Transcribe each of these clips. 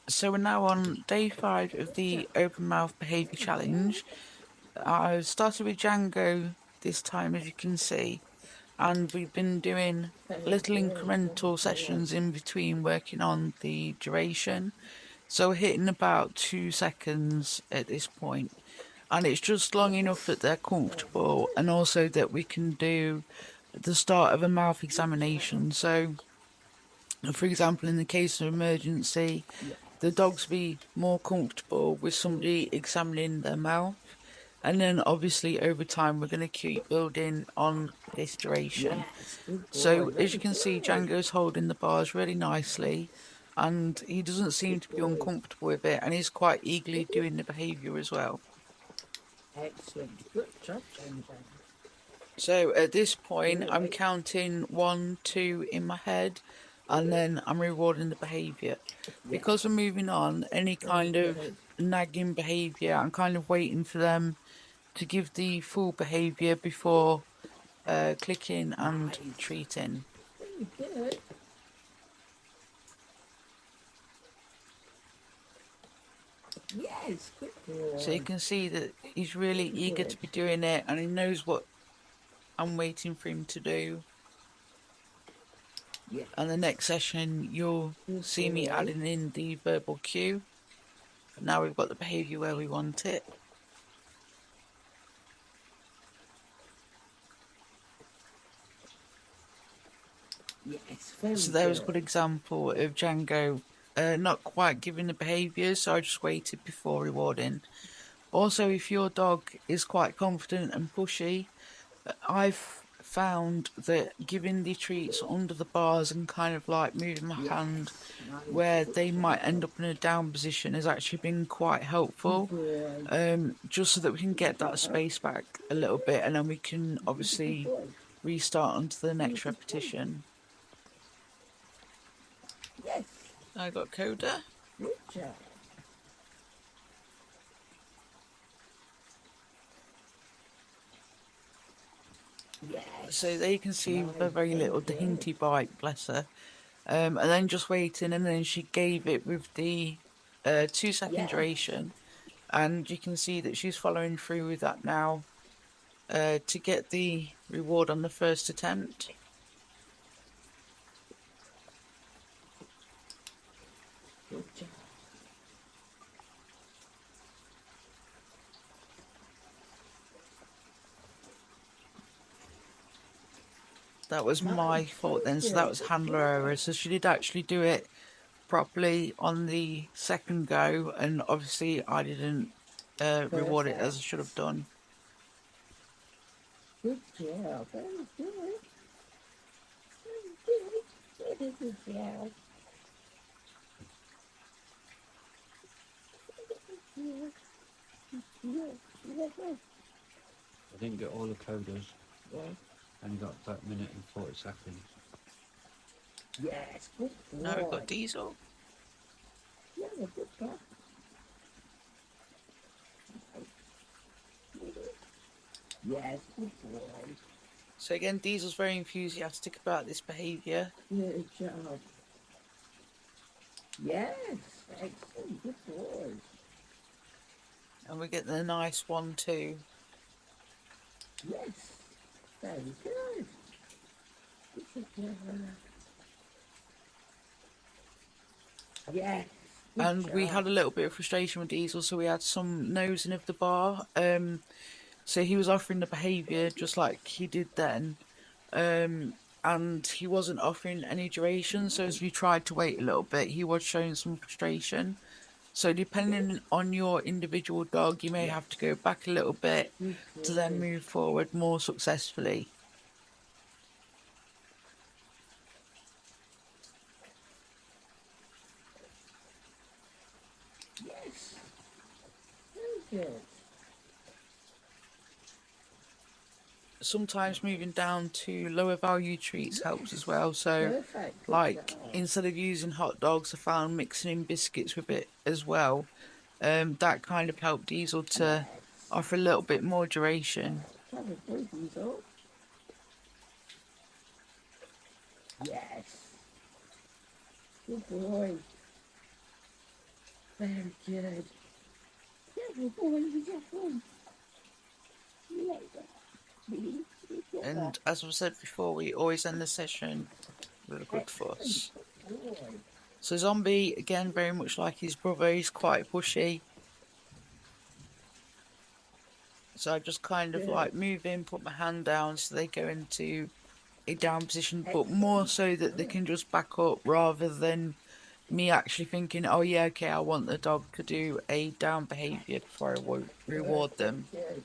So we're now on day 5 of the open mouth behaviour challenge. I've started with Django this time, as you can see, and we've been doing little incremental sessions in between, working on the duration. So we're hitting about 2 seconds at this point, and it's just long enough that they're comfortable, and also that we can do the start of a mouth examination. So, for example, in the case of emergency, the dogs be more comfortable with somebody examining their mouth. And then obviously over time we're going to keep building on this duration. So as you can see, Django's holding the bars really nicely, and he doesn't seem to be uncomfortable with it, and he's quite eagerly doing the behaviour as well. Excellent. Good job, Django. So at this point I'm counting 1, 2 in my head, and then I'm rewarding the behaviour. Because we're moving on, any kind of nagging behaviour, I'm kind of waiting for them to give the full behaviour before clicking and treating. Very good. Yes, good boy. So you can see that he's really eager to be doing it, and he knows what I'm waiting for him to do. Yeah. And the next session you'll see me adding in the verbal cue. Now we've got the behaviour where we want it. Yes, very So there was a good. good example of Django not quite giving the behaviour, so I just waited before rewarding. Also, if your dog is quite confident and pushy, I've found that giving the treats under the bars and kind of like moving my hand where they might end up in a down position has actually been quite helpful. Just so that we can get that space back a little bit, and then we can obviously restart onto the next repetition. Yes. I got Coda. Good job. Yes. So there you can see with a very little dainty bite, bless her. And then just waiting, and then she gave it with the 2-second duration, and you can see that she's following through with that now to get the reward on the first attempt. Good job. That was my fault then, so that was handler error. So she did actually do it properly on the second go, and obviously I didn't reward it as I should have done. Good job. Very good. Very good. Good job. I didn't get all the coders. Yeah. Only got about a minute and 40 seconds. Yes, good boy. Now we've got Diesel. Yeah, good job. Yes, good boy. So again, Diesel's very enthusiastic about this behaviour. Good job. Yes, excellent. Good boy. And we're getting a nice 1-2. Yes, very good. Good job. Yes. And we had a little bit of frustration with Diesel, so we had some nosing of the bar. So he was offering the behaviour just like he did then. And he wasn't offering any duration, so as we tried to wait a little bit, he was showing some frustration. So depending on your individual dog, you may have to go back a little bit to then move forward more successfully. Yes. Very good. Sometimes moving down to lower value treats helps as well. So like instead of using hot dogs, I found mixing in biscuits with it as well. That kind of helped Diesel to offer a little bit more duration. Yes. Good boy. Very good. Careful, boy, be careful. You like that? You get that? And as I said before, we always end the session with a good fuss. Boy. So Zombie, again, very much like his brother, he's quite pushy. So I just kind of like move in, put my hand down so they go into a down position, but more so that they can just back up rather than me actually thinking, oh yeah, okay, I want the dog to do a down behaviour before I reward them. Good.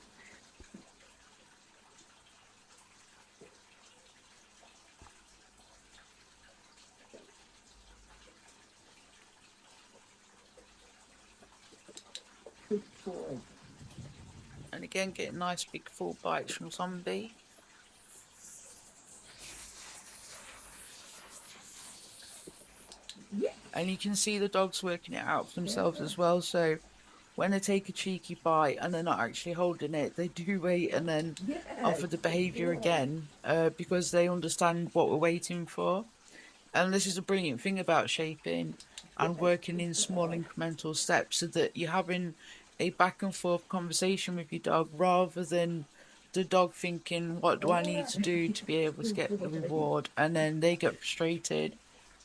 Good boy. And again, get nice big full bites from Zombie. Yes. And you can see the dogs working it out for themselves as well. So when they take a cheeky bite and they're not actually holding it, they do wait and then offer the behaviour again because they understand what we're waiting for. And this is a brilliant thing about shaping and working in small incremental steps so that you're having a back and forth conversation with your dog rather than the dog thinking, what do I need to do to be able to get the reward? And then they get frustrated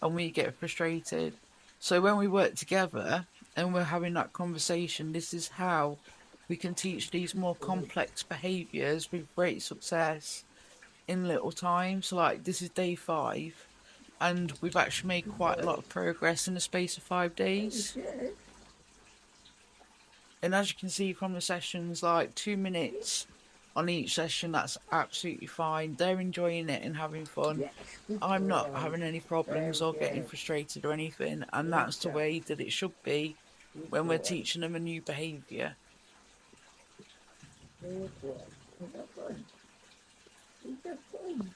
and we get frustrated. So when we work together and we're having that conversation, this is how we can teach these more complex behaviours with great success in little time. So like this is day 5 and we've actually made quite a lot of progress in the space of 5 days. Good. And as you can see from the sessions, like 2 minutes on each session, that's absolutely fine. They're enjoying it and having fun. Yes. Good I'm not boy. having any problems or getting frustrated or anything, and that's the way that it should be when we're teaching them a new behaviour. Good boy. Is that fun? Is that fun?